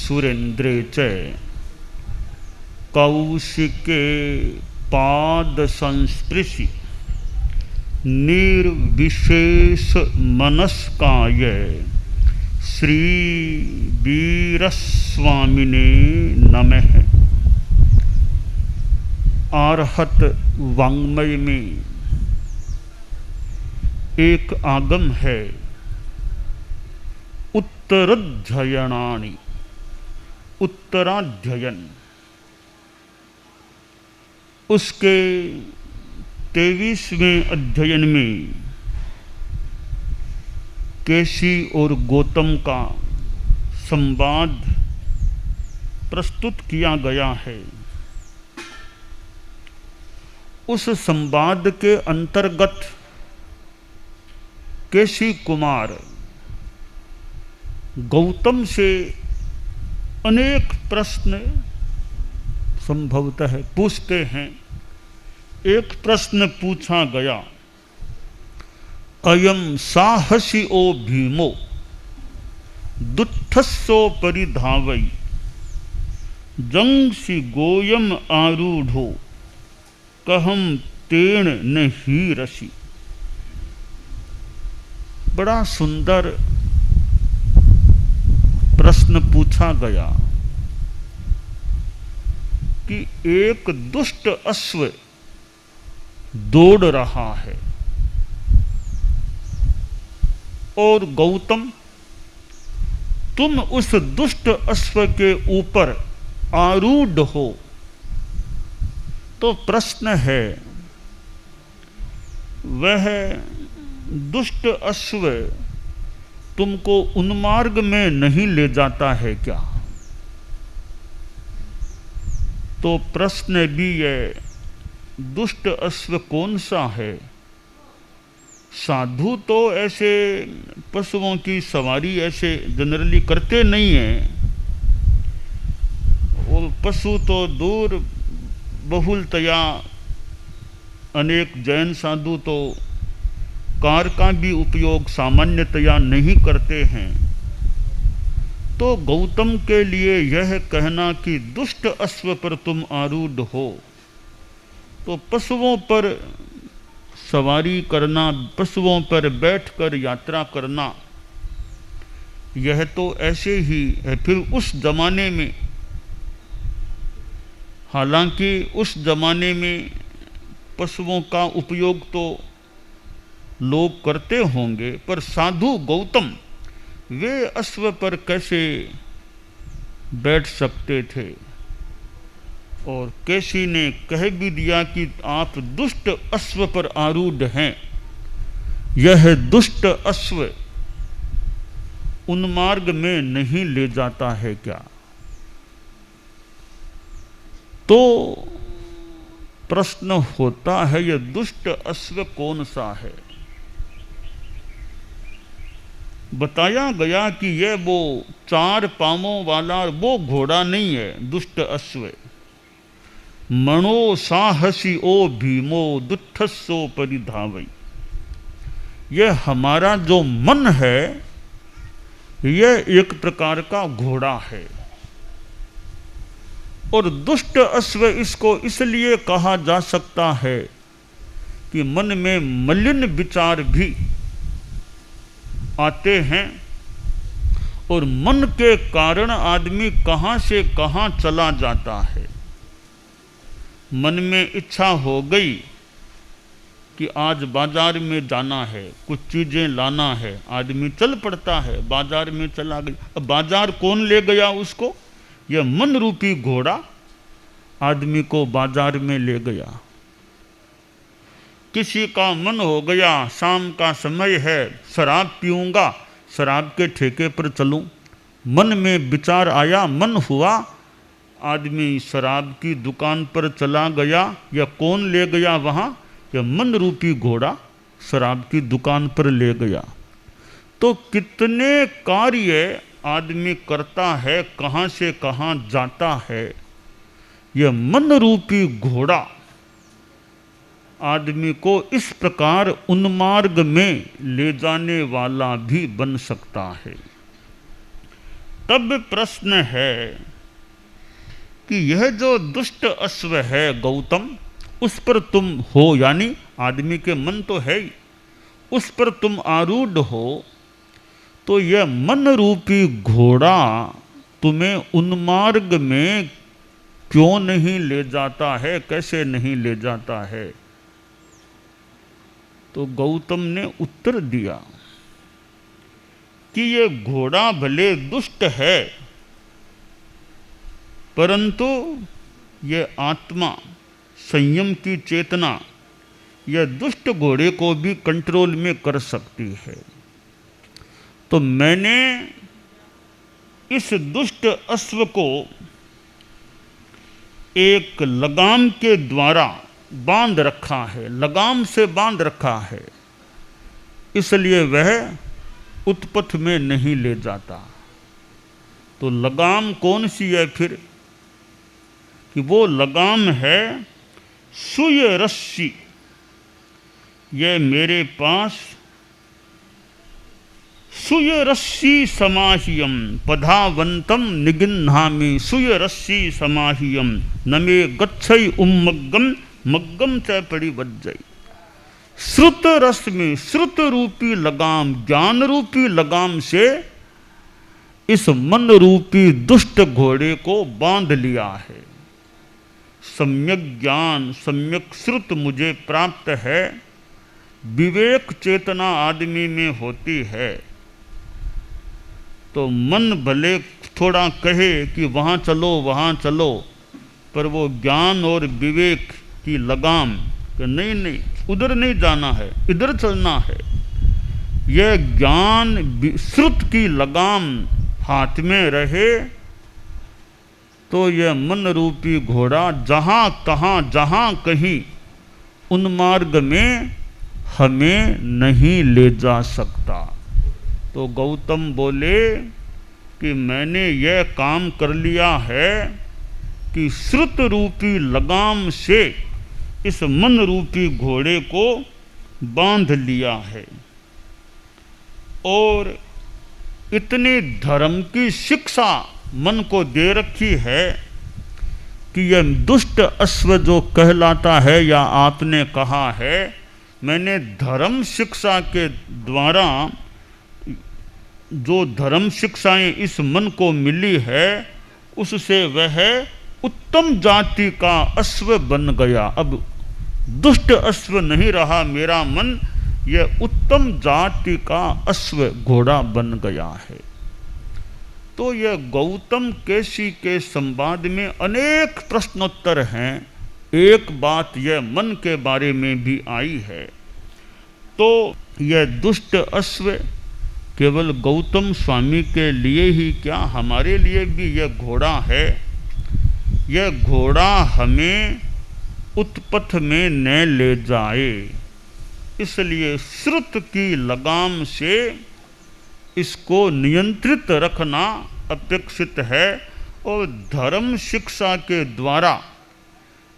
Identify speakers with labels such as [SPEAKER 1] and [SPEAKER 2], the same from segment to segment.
[SPEAKER 1] सुरेन्द्रे च कौशिके पाद संस्पृशि निर्विशेष मनस्काय श्री वीरस्वामिने नमः। आर्हत वाङ्मय में एक आगम है, उत्तराध्ययनानि, उत्तराध्ययन। उसके 23वें अध्ययन में केशी और गौतम का संवाद प्रस्तुत किया गया है। उस संवाद के अंतर्गत केशी कुमार गौतम से अनेक प्रश्न संभवतः पूछते हैं। एक प्रश्न पूछा गया, अयम साहसी ओ भीमो दुत्थस्सो परिधावै जंगसि गोयम आरूढ़ो कहम तेण न हीरसि। बड़ा सुंदर प्रश्न पूछा गया कि एक दुष्ट अश्व दौड़ रहा है और गौतम तुम उस दुष्ट अश्व के ऊपर आरूढ़ हो। तो प्रश्न है, वह दुष्ट अश्व तुमको उन्मार्ग में नहीं ले जाता है क्या? तो प्रश्न भी है, दुष्ट अश्व कौन सा है? साधु तो ऐसे पशुओं की सवारी ऐसे जनरली करते नहीं हैं। वो पशु तो दूर बहुलतया, अनेक जैन साधु तो कार का भी उपयोग सामान्यतया नहीं करते हैं। तो गौतम के लिए यह कहना कि दुष्ट अश्व पर तुम आरूढ़ हो, तो पशुओं पर सवारी करना, पशुओं पर बैठकर यात्रा करना, यह तो ऐसे ही है। फिर उस जमाने में, हालांकि उस जमाने में पशुओं का उपयोग तो लोग करते होंगे, पर साधु गौतम वे अश्व पर कैसे बैठ सकते थे? और केशी ने कह भी दिया कि आप दुष्ट अश्व पर आरूढ़ हैं। यह दुष्ट अश्व उन्मार्ग में नहीं ले जाता है क्या? तो प्रश्न होता है, यह दुष्ट अश्व कौन सा है? बताया गया कि यह वो 4 पांवों वाला वो घोड़ा नहीं है, दुष्ट अश्व। मनो साहसी ओ भीमो दुत्थस्सो परिधावै। यह हमारा जो मन है, यह एक प्रकार का घोड़ा है। और दुष्ट अश्व इसको इसलिए कहा जा सकता है कि मन में मलिन विचार भी आते हैं और मन के कारण आदमी कहाँ से कहाँ चला जाता है। मन में इच्छा हो गई कि आज बाजार में जाना है, कुछ चीज़ें लाना है, आदमी चल पड़ता है, बाजार में चला गया। अब बाजार कौन ले गया उसको? यह मन रूपी घोड़ा आदमी को बाजार में ले गया। किसी का मन हो गया, शाम का समय है, शराब पीऊँगा, शराब के ठेके पर चलूँ। मन में विचार आया, मन हुआ, आदमी शराब की दुकान पर चला गया। या कौन ले गया वहाँ? यह मन रूपी घोड़ा शराब की दुकान पर ले गया। तो कितने कार्य आदमी करता है, कहाँ से कहाँ जाता है। यह मन रूपी घोड़ा आदमी को इस प्रकार उन्मार्ग में ले जाने वाला भी बन सकता है। तब प्रश्न है कि यह जो दुष्ट अश्व है गौतम, उस पर तुम हो, यानी आदमी के मन तो है ही, उस पर तुम आरूढ़ हो, तो यह मन रूपी घोड़ा तुम्हें उन्मार्ग में क्यों नहीं ले जाता है, कैसे नहीं ले जाता है? तो गौतम ने उत्तर दिया कि ये घोड़ा भले दुष्ट है, परंतु ये आत्मा, संयम की चेतना, यह दुष्ट घोड़े को भी कंट्रोल में कर सकती है। तो मैंने इस दुष्ट अश्व को एक लगाम के द्वारा बांध रखा है, लगाम से बांध रखा है, इसलिए वह उत्पथ में नहीं ले जाता। तो लगाम कौन सी है फिर? कि वो लगाम है सुय रस्सी। यह मेरे पास सुय रस्सी समाह्यम पधावंतम निगिन्हामि, सुय रस्सी समाह्यम न मे गच्छै उम्मग्गम मग्गम च परिवज्जै। श्रुत रस में श्रुत रूपी लगाम, ज्ञान रूपी लगाम से इस मन रूपी दुष्ट घोड़े को बांध लिया है। सम्यक ज्ञान, सम्यक श्रुत मुझे प्राप्त है, विवेक चेतना आदमी में होती है। तो मन भले थोड़ा कहे कि वहाँ चलो वहाँ चलो, पर वो ज्ञान और विवेक की लगाम कि नहीं नहीं उधर नहीं जाना है, इधर चलना है, यह ज्ञान श्रुत की लगाम हाथ में रहे, तो यह मन रूपी घोड़ा जहाँ तहाँ जहाँ कहीं उन्मार्ग में हमें नहीं ले जा सकता। तो गौतम बोले कि मैंने यह काम कर लिया है कि श्रुत रूपी लगाम से इस मन रूपी घोड़े को बांध लिया है, और इतनी धर्म की शिक्षा मन को दे रखी है कि यह दुष्ट अश्व जो कहलाता है, या आपने कहा है, मैंने धर्म शिक्षा के द्वारा जो धर्म शिक्षाएं इस मन को मिली है, उससे वह उत्तम जाति का अश्व बन गया। अब दुष्ट अश्व नहीं रहा मेरा मन, यह उत्तम जाति का अश्व घोड़ा बन गया है। तो यह गौतम केसी के संवाद में अनेक प्रश्नोत्तर हैं। एक बात यह मन के बारे में भी आई है। तो यह दुष्ट अश्व केवल गौतम स्वामी के लिए ही क्या, हमारे लिए भी यह घोड़ा है। यह घोड़ा हमें उत्पथ में न ले जाए, इसलिए श्रुत की लगाम से इसको नियंत्रित रखना अपेक्षित है, और धर्म शिक्षा के द्वारा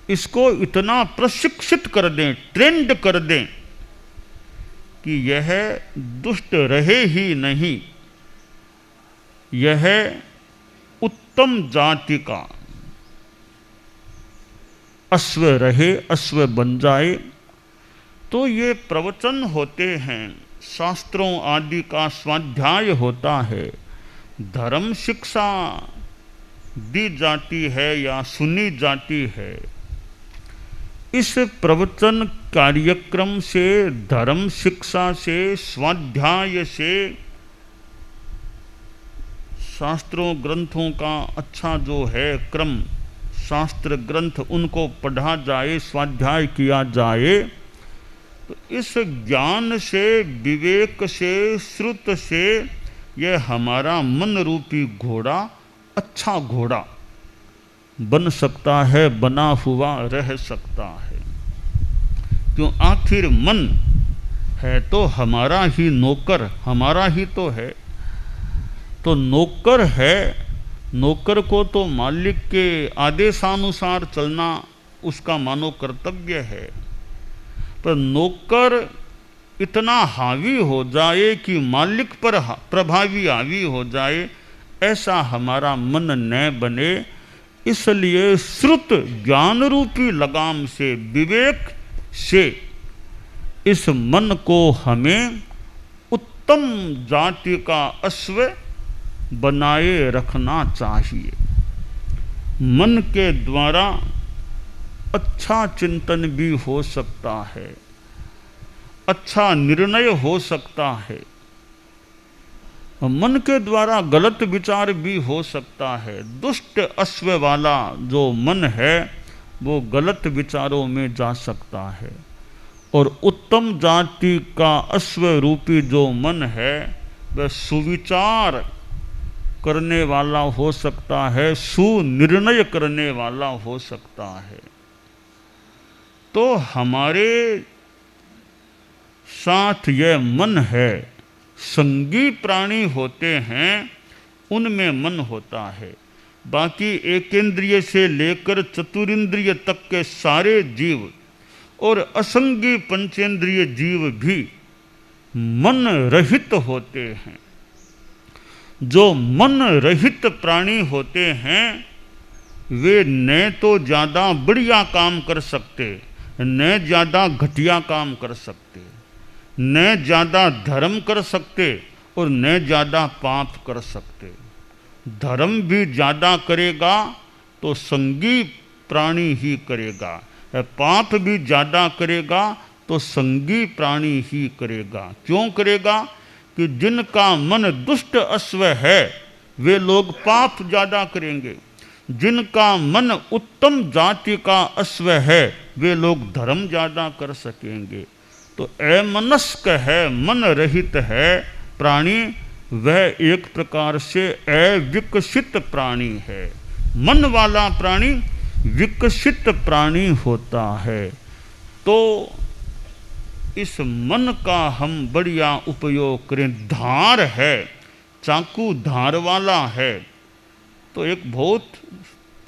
[SPEAKER 1] इसको इतना प्रशिक्षित कर दें, ट्रेंड कर दें कि यह दुष्ट रहे ही नहीं, यह उत्तम जाति का अश्व रहे, अश्व बन जाए। तो ये प्रवचन होते हैं, शास्त्रों आदि का स्वाध्याय होता है, धर्म शिक्षा दी जाती है या सुनी जाती है। इस प्रवचन कार्यक्रम से, धर्म शिक्षा से, स्वाध्याय से, शास्त्रों ग्रंथों का अच्छा जो है क्रम, शास्त्र ग्रंथ उनको पढ़ा जाए, स्वाध्याय किया जाए, तो इस ज्ञान से, विवेक से, श्रुत से यह हमारा मन रूपी घोड़ा अच्छा घोड़ा बन सकता है, बना हुआ रह सकता है। क्यों, आखिर मन है तो हमारा ही नौकर, हमारा ही तो है। तो नौकर है, नौकर को तो मालिक के आदेशानुसार चलना उसका मानो कर्तव्य है। पर नौकर इतना हावी हो जाए कि मालिक पर प्रभावी हावी हो जाए, ऐसा हमारा मन न बने, इसलिए श्रुत ज्ञान रूपी लगाम से, विवेक से इस मन को हमें उत्तम जाति का अश्व बनाए रखना चाहिए। मन के द्वारा अच्छा चिंतन भी हो सकता है, अच्छा निर्णय हो सकता है, मन के द्वारा गलत विचार भी हो सकता है। दुष्ट अश्व वाला जो मन है वो गलत विचारों में जा सकता है, और उत्तम जाति का अश्व रूपी जो मन है वह सुविचार करने वाला हो सकता है, सुनिर्णय करने वाला हो सकता है। तो हमारे साथ यह मन है, संगी प्राणी होते हैं उनमें मन होता है। बाकी एकेंद्रिय से लेकर चतुरिंद्रिय तक के सारे जीव और असंगी पंचेंद्रिय जीव भी मन रहित होते हैं। जो मन रहित प्राणी होते हैं वे न तो ज़्यादा बढ़िया काम कर सकते, न ज़्यादा घटिया काम कर सकते, न ज़्यादा धर्म कर सकते और न ज़्यादा पाप कर सकते। धर्म भी ज़्यादा करेगा तो संगी प्राणी ही करेगा, पाप भी ज़्यादा करेगा तो संगी प्राणी ही करेगा। क्यों करेगा? कि जिनका मन दुष्ट अश्व है वे लोग पाप ज़्यादा करेंगे, जिनका मन उत्तम जाति का अश्व है वे लोग धर्म ज़्यादा कर सकेंगे। तो अमनस्क है, मन रहित है प्राणी, वह एक प्रकार से अविकसित प्राणी है। मन वाला प्राणी विकसित प्राणी होता है। तो इस मन का हम बढ़िया उपयोग करें। धार है, चाकू धार वाला है, तो एक बहुत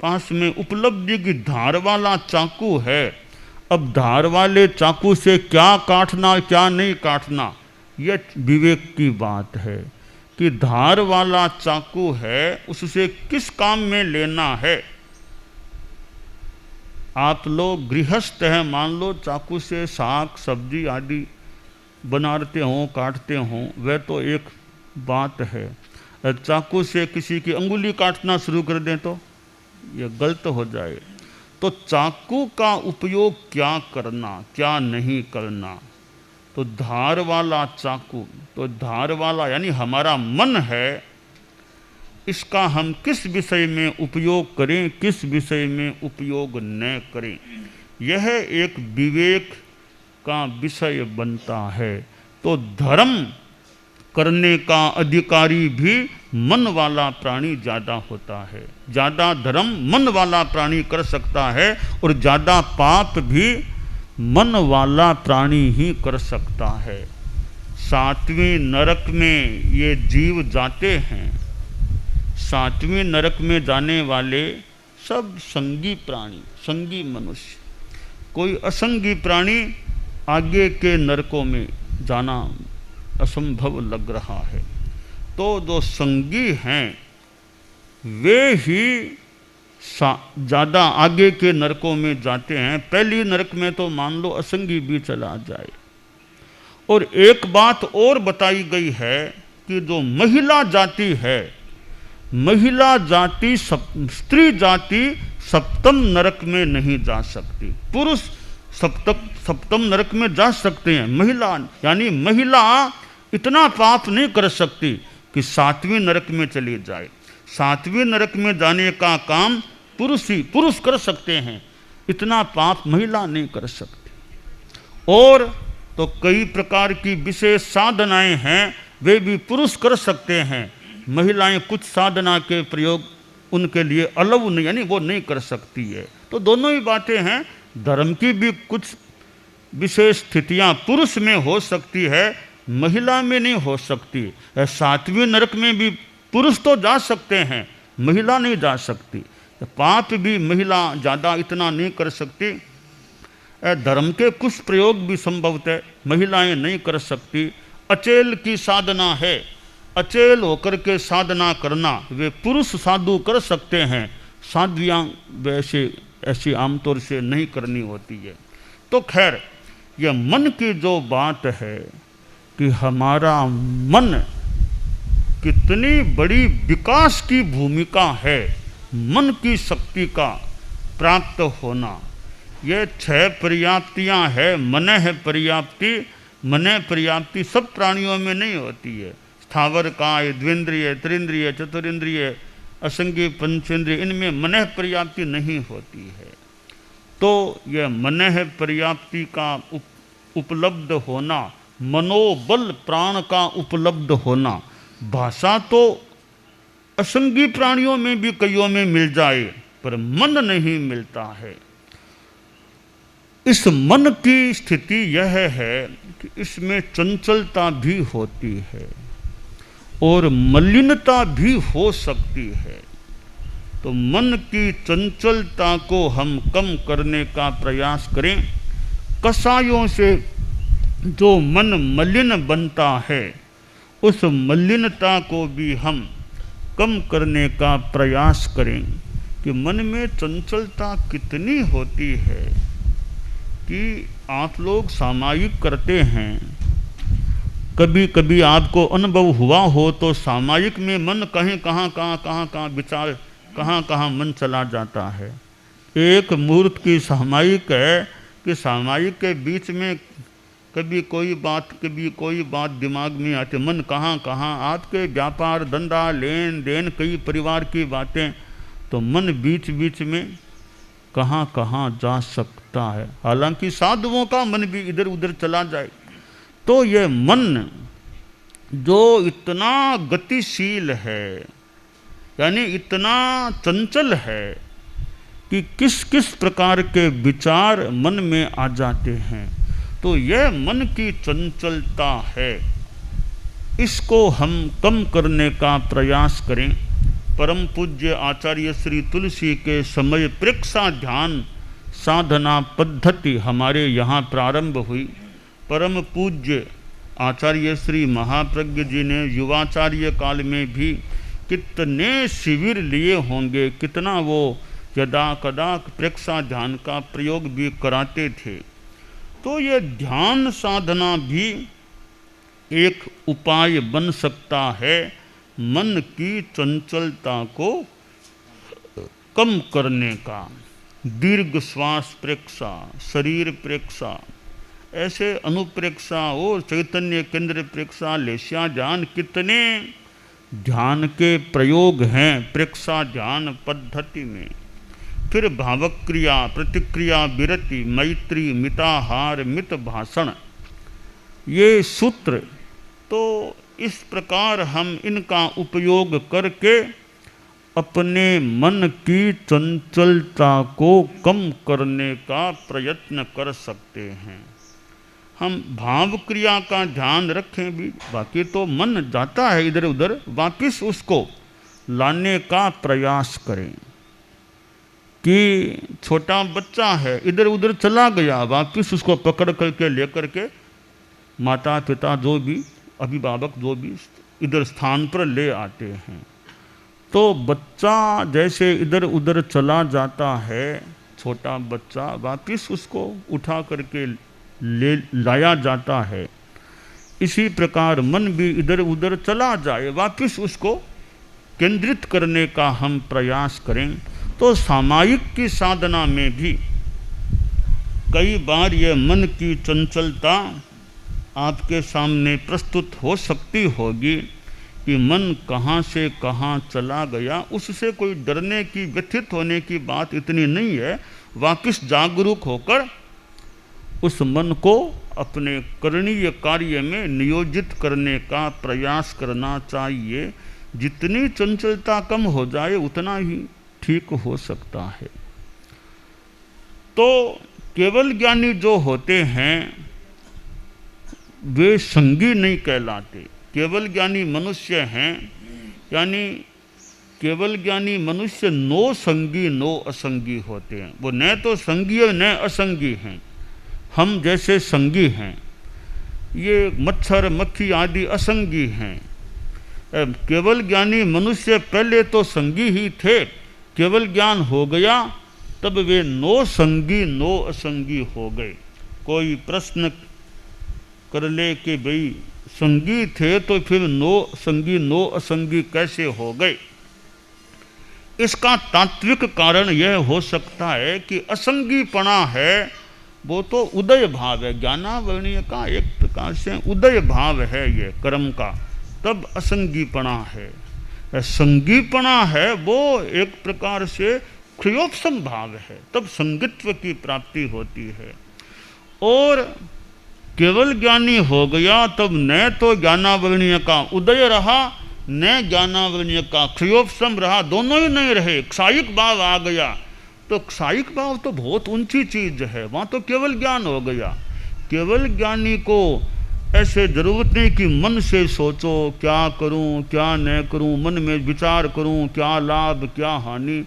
[SPEAKER 1] पास में उपलब्धि की धार वाला चाकू है। अब धार वाले चाकू से क्या काटना क्या नहीं काटना यह विवेक की बात है कि धार वाला चाकू है उससे किस काम में लेना है। आप लोग गृहस्थ हैं, मान लो चाकू से साग सब्जी आदि बनाते हों काटते हों, वह तो एक बात है। चाकू से किसी की अंगुली काटना शुरू कर दें तो यह गलत हो जाए। तो चाकू का उपयोग क्या करना क्या नहीं करना, तो धार वाला चाकू, तो धार वाला यानी हमारा मन है, इसका हम किस विषय में उपयोग करें किस विषय में उपयोग न करें, यह एक विवेक का विषय बनता है। तो धर्म करने का अधिकारी भी मन वाला प्राणी ज़्यादा होता है। ज़्यादा धर्म मन वाला प्राणी कर सकता है और ज़्यादा पाप भी मन वाला प्राणी ही कर सकता है। 7वें नरक में ये जीव जाते हैं। 7वें नरक में जाने वाले सब संगी प्राणी, संगी मनुष्य। कोई असंगी प्राणी आगे के नरकों में जाना असंभव लग रहा है। तो जो संगी हैं वे ही ज़्यादा आगे के नरकों में जाते हैं। पहली नरक में तो मान लो असंगी भी चला जाए। और एक बात और बताई गई है कि जो महिला जाति है, महिला जाति स्त्री जाति सप्तम नरक में नहीं जा सकती। पुरुष सप्तम नरक में जा सकते हैं। महिला यानी महिला इतना पाप नहीं कर सकती कि 7वें नरक में चली जाए। 7वें नरक में जाने का काम पुरुष कर सकते हैं, इतना पाप महिला नहीं कर सकती। और तो कई प्रकार की विशेष साधनाएं हैं वे भी पुरुष कर सकते हैं। महिलाएं कुछ साधना के प्रयोग उनके लिए अलाउ नहीं, यानी वो नहीं कर सकती है। तो दोनों ही बातें हैं। धर्म की भी कुछ विशेष स्थितियां पुरुष में हो सकती है, महिला में नहीं हो सकती। 7वें नरक में भी पुरुष तो जा सकते हैं, महिला नहीं जा सकती। पाप भी महिला ज़्यादा इतना नहीं कर सकती। धर्म के कुछ प्रयोग भी संभवतः महिलाएं नहीं कर सकती। अचेल की साधना है, अचेल होकर के साधना करना वे पुरुष साधु कर सकते हैं, साध्वियाँ वैसे ऐसी आमतौर से नहीं करनी होती है। तो खैर यह मन की जो बात है कि हमारा मन कितनी बड़ी विकास की भूमिका है, मन की शक्ति का प्राप्त होना, ये 6 पर्याप्तियाँ है। मनः पर्याप्ति, मनः पर्याप्ति सब प्राणियों में नहीं होती है। स्थावर काय, द्विंद्रिय, त्रिंद्रिय, चतुरिंद्रिय, असंगी, पंचेंद्रिय, इनमें मनः पर्याप्ति नहीं होती है। तो यह मनः पर्याप्ति का उपलब्ध होना, मनोबल प्राण का उपलब्ध होना, भाषा तो असंगी प्राणियों में भी कईयों में मिल जाए पर मन नहीं मिलता है। इस मन की स्थिति यह है कि इसमें चंचलता भी होती है और मलिनता भी हो सकती है। तो मन की चंचलता को हम कम करने का प्रयास करें। कषायों से जो मन मलिन बनता है उस मलिनता को भी हम कम करने का प्रयास करें कि मन में चंचलता कितनी होती है कि आप लोग सामायिक करते हैं। कभी कभी आपको अनुभव हुआ हो तो सामायिक में मन कहाँ विचार कहाँ मन चला जाता है। एक मुहूर्त की सामायिक है कि सामायिक के बीच में कभी कोई बात दिमाग में आती, मन कहाँ आपके व्यापार धंधा लेन देन कई परिवार की बातें, तो मन बीच बीच में कहाँ जा सकता है। हालांकि साधुओं का मन भी इधर उधर चला जाए। तो ये मन जो इतना गतिशील है, यानी इतना चंचल है कि किस किस प्रकार के विचार मन में आ जाते हैं, तो यह मन की चंचलता है। इसको हम कम करने का प्रयास करें। परम पूज्य आचार्य श्री तुलसी के समय प्रेक्षा ध्यान साधना पद्धति हमारे यहाँ प्रारंभ हुई। परम पूज्य आचार्य श्री महाप्रज्ञ जी ने युवाचार्य काल में भी कितने शिविर लिए होंगे, कितना वो यदा कदा प्रेक्षा ध्यान का प्रयोग भी कराते थे। तो ये ध्यान साधना भी एक उपाय बन सकता है मन की चंचलता को कम करने का। दीर्घ श्वास प्रेक्षा, शरीर प्रेक्षा, ऐसे अनुप्रेक्षा और चैतन्य केंद्र प्रेक्षा, लेस्या ध्यान, कितने ध्यान के प्रयोग हैं प्रेक्षा ध्यान पद्धति में। फिर भावक्रिया, प्रतिक्रिया, विरति, मैत्री, मिताहार, मित भाषण, ये सूत्र। तो इस प्रकार हम इनका उपयोग करके अपने मन की चंचलता को कम करने का प्रयत्न कर सकते हैं। हम भाव क्रिया का ध्यान रखें भी, बाकी तो मन जाता है इधर उधर, वापिस उसको लाने का प्रयास करें। कि छोटा बच्चा है इधर उधर चला गया, वापिस उसको पकड़ करके लेकर के माता पिता जो भी अभिभावक जो भी इधर स्थान पर ले आते हैं। तो बच्चा जैसे इधर उधर चला जाता है, छोटा बच्चा, वापिस उसको उठा करके ले लाया जाता है। इसी प्रकार मन भी इधर उधर चला जाए, वापिस उसको केंद्रित करने का हम प्रयास करें। तो सामायिक की साधना में भी कई बार यह मन की चंचलता आपके सामने प्रस्तुत हो सकती होगी कि मन कहाँ से कहाँ चला गया। उससे कोई डरने की, व्यथित होने की बात इतनी नहीं है। वापिस जागरूक होकर उस मन को अपने करणीय कार्य में नियोजित करने का प्रयास करना चाहिए। जितनी चंचलता कम हो जाए उतना ही ठीक हो सकता है। तो केवल ज्ञानी जो होते हैं वे संगी नहीं कहलाते। केवल ज्ञानी मनुष्य हैं, यानी केवल ज्ञानी मनुष्य नो संगी नो असंगी होते हैं। वो न तो संगी है न असंगी हैं। हम जैसे संगी हैं, ये मच्छर मक्खी आदि असंगी हैं। केवल ज्ञानी मनुष्य पहले तो संगी ही थे, केवल ज्ञान हो गया तब वे नो संगी नो असंगी हो गए। कोई प्रश्न कर ले कि भाई संगी थे तो फिर नो संगी नो असंगी कैसे हो गए? इसका तात्विक कारण यह हो सकता है कि असंगीपना है वो तो उदय भाव है, ज्ञानावरणीय का एक प्रकार से उदय भाव है ये कर्म का, तब असंगीपना है। संगीपना है वो एक प्रकार से क्षयोपशम भाव है, तब संगित्व की प्राप्ति होती है। और केवल ज्ञानी हो गया तब न तो ज्ञानावरणीय का उदय रहा न ज्ञानावरणीय का क्षयोपशम रहा, दोनों ही नहीं रहे, क्षायिक भाव आ गया। तो क्षायिक भाव तो बहुत ऊंची चीज है, वहाँ तो केवल ज्ञान हो गया। केवल ज्ञानी को ऐसे जरूरत नहीं कि मन से सोचो क्या करूं क्या न करूं, मन में विचार करूं क्या लाभ क्या हानि।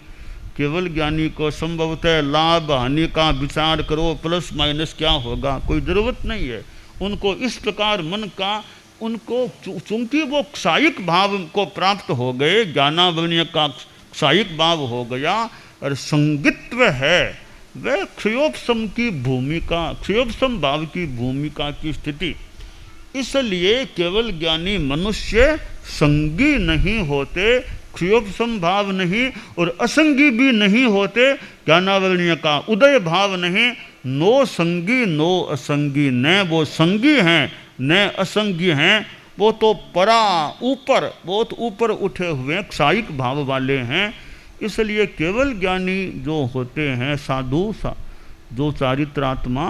[SPEAKER 1] केवल ज्ञानी को संभवतः लाभ हानि का विचार करो, प्लस माइनस क्या होगा, कोई ज़रूरत नहीं है उनको। इस प्रकार मन का उनको चूंकि वो क्षायिक भाव को प्राप्त हो गए, ज्ञानावरणीय का क्षायिक भाव हो गया और संगित्व है वह क्षयोपशम की भूमिका, क्षयोपशम भाव की भूमिका की स्थिति। इसलिए केवल ज्ञानी मनुष्य संगी नहीं होते, क्षयोपशम भाव नहीं और असंगी भी नहीं होते, ज्ञानावरणीय का उदय भाव नहीं। नो संगी नो असंगी, न वो संगी हैं न असंगी हैं, वो तो परा ऊपर बहुत ऊपर उठे हुए क्षायिक भाव वाले हैं। इसलिए केवल ज्ञानी जो होते हैं साधु जो चारित्रात्मा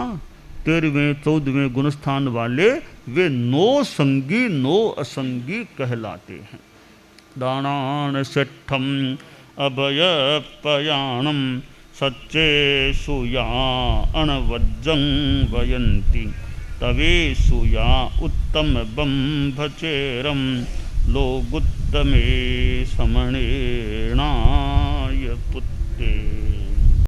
[SPEAKER 1] 13वें 14वें गुणस्थान वाले, वे नो संगी नो असंगी कहलाते हैं। दानान सेठम अभय पयाणम सच्चे सुया अणवज्जं वयंती तवे सुया उत्तम बंभचेरम लोगुत्तमे समणे